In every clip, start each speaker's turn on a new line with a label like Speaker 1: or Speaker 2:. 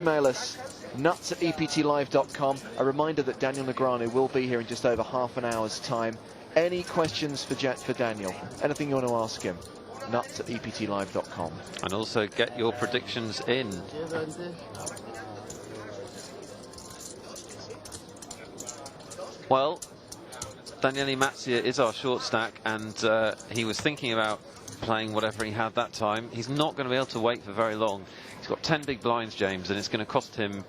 Speaker 1: Email us nuts@eptlive.com. A reminder that Daniel Negreanu will be here in just over half an hour's time. Any questions for Daniel? Anything you want to ask him? nuts@eptlive.com.
Speaker 2: And also get your predictions in. Well, Daniele Mazzia is our short stack, and he was thinking about playing whatever he had that time. He's not going to be able to wait for very long. He's got 10 big blinds, James, and it's going to cost him,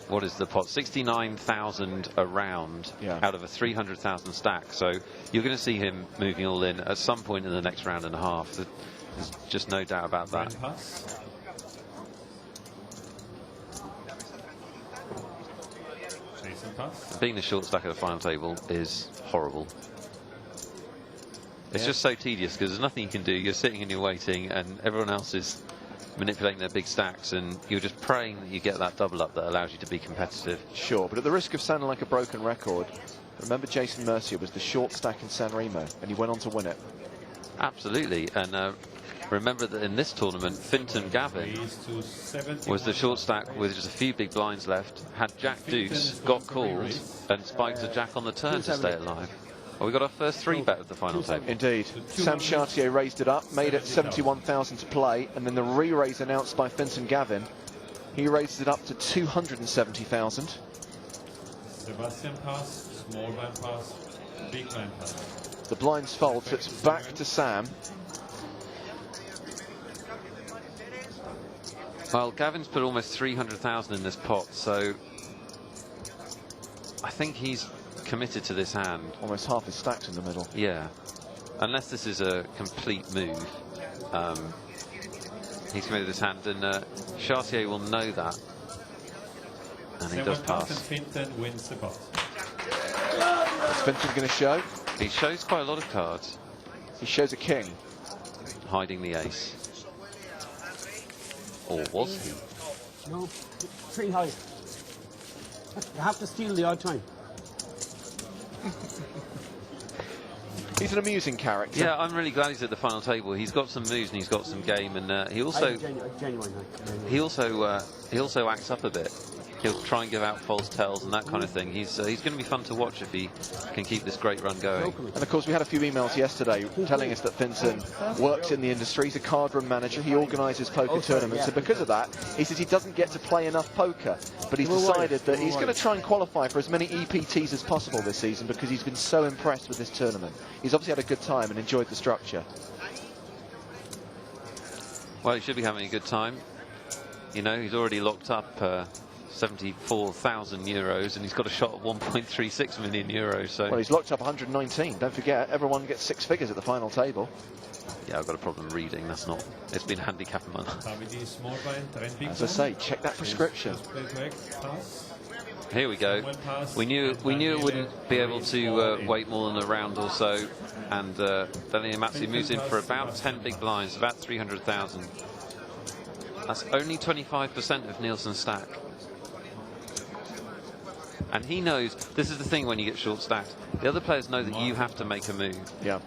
Speaker 2: what is the pot? 69,000 a round out of a 300,000 stack. So you're going to see him moving all in at some point in the next round and a half. There's just no doubt about that. Being the short stack of the final table is horrible. It's just so tedious because there's nothing you can do. You're sitting and you're waiting, and everyone else is manipulating their big stacks, and you're just praying that you get that double up that allows you to be competitive.
Speaker 1: Sure, but at the risk of sounding like a broken record, remember Jason Mercier was the short stack in San Remo, and he went on to win it.
Speaker 2: Absolutely, and remember that in this tournament, Fintan Gavin was the short stack with just a few big blinds left, had Jack Deuce, got called, and spiked a Jack on the turn to stay alive. Well, we got our first 3-bet of the final table.
Speaker 1: Indeed. Sam Chartier raised it up, made it 71,000 to play, and then the re-raise announced by Fintan Gavin, he raised it up to 270,000.
Speaker 3: Sebastian pass, small blind pass, big blind pass.
Speaker 1: The blinds fold, so it's back to Sam.
Speaker 2: Well, Gavin's put almost 300,000 in this pot, so I think he's committed to this hand.
Speaker 1: Almost half his stacked in the middle.
Speaker 2: Yeah, unless this is a complete move. He's committed to this hand, and Chartier will know that, and he does pass.
Speaker 3: Fintan wins the pot.
Speaker 1: What's Fintan going to show?
Speaker 2: He shows quite a lot of cards.
Speaker 1: He shows a king.
Speaker 2: Hiding the ace. Or was he?
Speaker 4: No, pretty high. You have to steal the odd time.
Speaker 1: He's an amusing character.
Speaker 2: Yeah, I'm really glad he's at the final table. He's got some moves and he's got some game, and he also acts up a bit. He'll try and give out false tells and that kind of thing. He's going to be fun to watch if he can keep this great run going.
Speaker 1: And of course, we had a few emails yesterday telling us that Fintan works in the industry. He's a card room manager. He organises poker tournaments, and because of that, he says he doesn't get to play enough poker. But he's decided that he's going to try and qualify for as many EPTs as possible this season because he's been so impressed with this tournament. He's obviously had a good time and enjoyed the structure.
Speaker 2: Well, he should be having a good time. You know, he's already locked up 74,000 euros, and he's got a shot at 1.36 million euros. So
Speaker 1: well, he's locked up 119. Don't forget, everyone gets 6 figures at the final table.
Speaker 2: Yeah, I've got a problem reading. That's not. It's been a handicap in my life.
Speaker 1: As I say, check that prescription.
Speaker 2: Here we go. We knew it wouldn't be able to wait more than a round or so, and Daniele Mazzia moves in for about 10 big blinds, about 300,000. That's only 25% of Nielsen's stack. And he knows, this is the thing when you get short stacked, the other players know that you have to make a move.
Speaker 1: Yeah.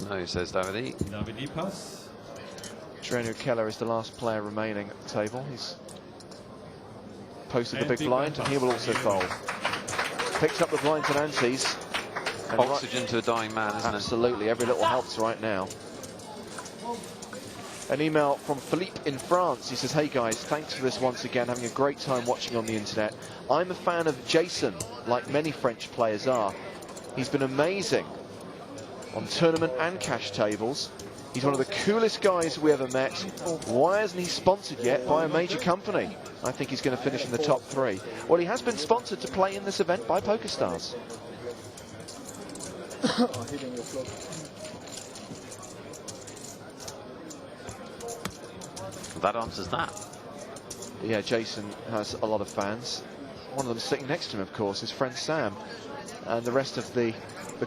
Speaker 2: No, says Davide.
Speaker 3: Davide pass.
Speaker 1: Adriano Keller is the last player remaining at the table. He's posted the big blind, and he will also fold. Picks up the blinds and antes. And
Speaker 2: oxygen to a dying man, isn't it?
Speaker 1: Absolutely, every little helps right now. An email from Philippe in France. He says, hey guys, thanks for this once again, having a great time watching on the internet. I'm a fan of Jason, like many French players are. He's been amazing on tournament and cash tables. He's one of the coolest guys we ever met. Why isn't he sponsored yet by a major company? I think he's going to finish in the top 3. Well, he has been sponsored to play in this event by PokerStars.
Speaker 2: That answers that.
Speaker 1: Yeah, Jason has a lot of fans. One of them sitting next to him, of course, his friend Sam. And the rest of the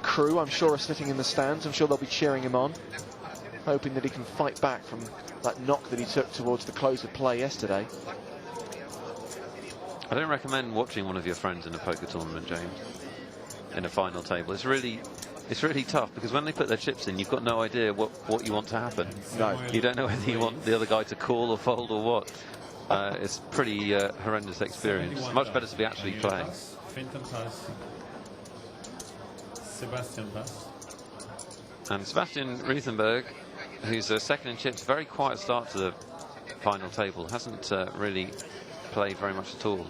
Speaker 1: crew, I'm sure, are sitting in the stands. I'm sure they'll be cheering him on, hoping that he can fight back from that knock that he took towards the close of play yesterday.
Speaker 2: I don't recommend watching one of your friends in a poker tournament, James, in a final table. It's really tough, because when they put their chips in, you've got no idea what you want to happen.
Speaker 1: No.
Speaker 2: You don't know whether you want the other guy to call or fold or what. It's pretty horrendous experience. Much better to be actually playing.
Speaker 3: Finton pass. Sebastian pass.
Speaker 2: And Sebastian Ruthenberg, who's second in chips, very quiet start to the final table. Hasn't really played very much at all.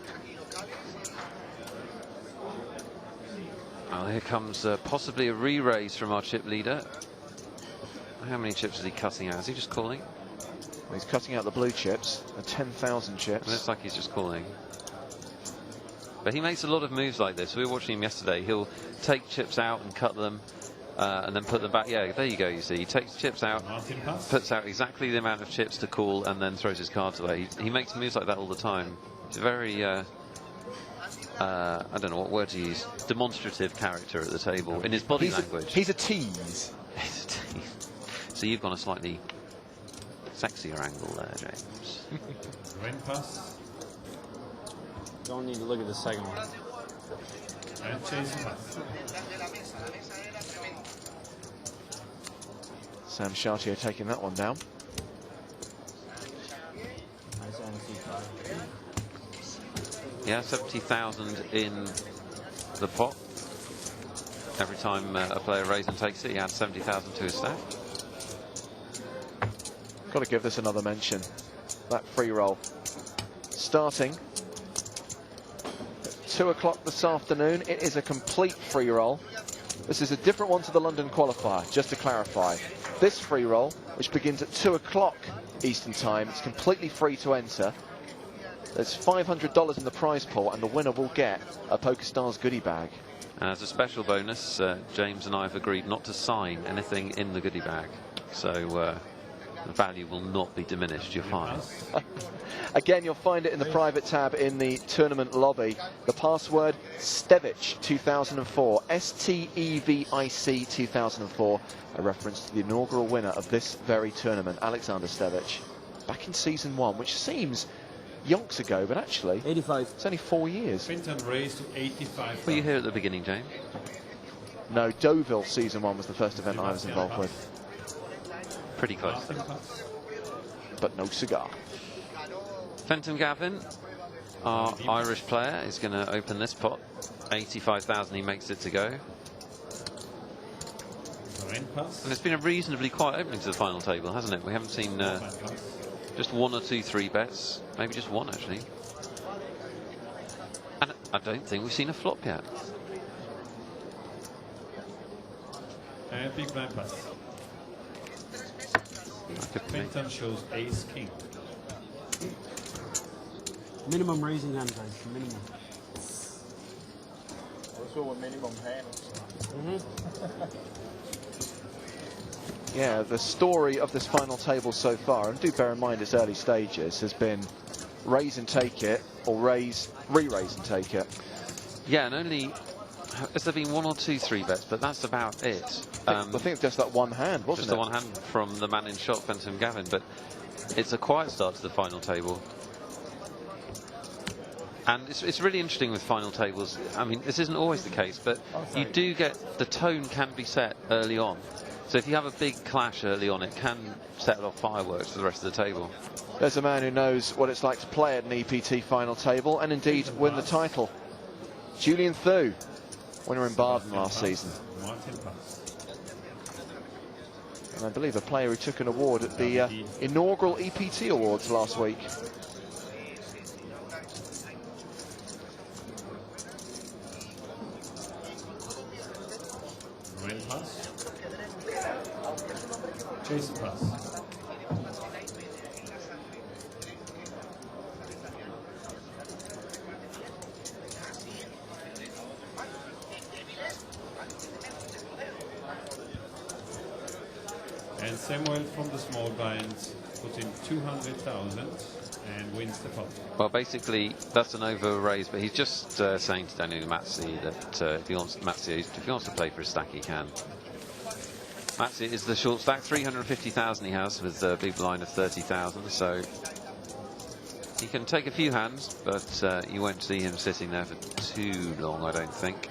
Speaker 2: Well, here comes possibly a re-raise from our chip leader. How many chips is he cutting out? Is he just calling?
Speaker 1: Well, he's cutting out the blue chips, 10,000 chips.
Speaker 2: It looks like he's just calling. But he makes a lot of moves like this. We were watching him yesterday. He'll take chips out and cut them, and then put them back. Yeah, there you go, you see. He takes chips out, puts out exactly the amount of chips to call, and then throws his cards away. He makes moves like that all the time. He's a very, I don't know what word to use, demonstrative character at the table in his body language.
Speaker 1: He's a tease.
Speaker 2: He's a tease. So you've gone a slightly sexier angle there, James.
Speaker 3: Rain pass.
Speaker 4: Don't need to look at the second one.
Speaker 3: And chase pass.
Speaker 1: Sam Chartier taking that one down.
Speaker 4: Nice NC5.
Speaker 2: Yeah, 70,000 in the pot. Every time a player raises and takes it, he adds 70,000 to his stack.
Speaker 1: Got to give this another mention. That free roll. Starting at 2 o'clock this afternoon. It is a complete free roll. This is a different one to the London qualifier, just to clarify. This free roll, which begins at 2 o'clock Eastern time, it's completely free to enter. There's $500 in the prize pool, and the winner will get a PokerStars goodie bag.
Speaker 2: And as a special bonus, James and I have agreed not to sign anything in the goodie bag. So the value will not be diminished, you're fine.
Speaker 1: Again, you'll find it in the private tab in the tournament lobby. The password, Stevic 2004, S-T-E-V-I-C 2004, a reference to the inaugural winner of this very tournament, Alexander Stevic, back in season 1, which seems yonks ago, but actually
Speaker 4: 85.
Speaker 1: it's only 4 years.
Speaker 3: Finton raised to 85.
Speaker 2: Were you here at the beginning, James?
Speaker 1: No, Deauville season 1 was the first event I was involved with.
Speaker 2: Pretty close.
Speaker 1: But no cigar.
Speaker 2: Fenton Gavin, our Irish player, is going to open this pot. 85,000, he makes it to go. And it's been a reasonably quiet opening to the final table, hasn't it? We haven't seen just 1 or 2 3 bets, maybe just 1 actually. And I don't think we've seen a flop yet.
Speaker 3: And big blind pass. Finton shows ace king.
Speaker 4: Minimum raising hand, guys. Minimum.
Speaker 5: Also a minimum hand.
Speaker 1: Yeah, the story of this final table so far, and do bear in mind its early stages, has been raise and take it, or re-raise and take it.
Speaker 2: Yeah, and only has there been 1 or 2 3 bets, but that's about it.
Speaker 1: I think just that one hand, wasn't it?
Speaker 2: Just the one hand from the man in shot, Fenton Gavin, but it's a quiet start to the final table. And it's really interesting with final tables. I mean, this isn't always the case, but you do get, the tone can be set early on. So if you have a big clash early on, it can set off fireworks for the rest of the table.
Speaker 1: There's a man who knows what it's like to play at an EPT final table and indeed win the title. Julian Thu, winner in Baden last season. And I believe a player who took an award at the inaugural EPT Awards last week.
Speaker 3: Rain pass. Chase pass. And Samuel from the small blind puts in 200,000 and wins the pot.
Speaker 2: Well, basically, that's an over raise, but he's just saying to Daniel Matsi that if he wants to play for his stack, he can. Matsi is the short stack, 350,000 he has with a big blind of 30,000. So He can take a few hands, but you won't see him sitting there for too long, I don't think.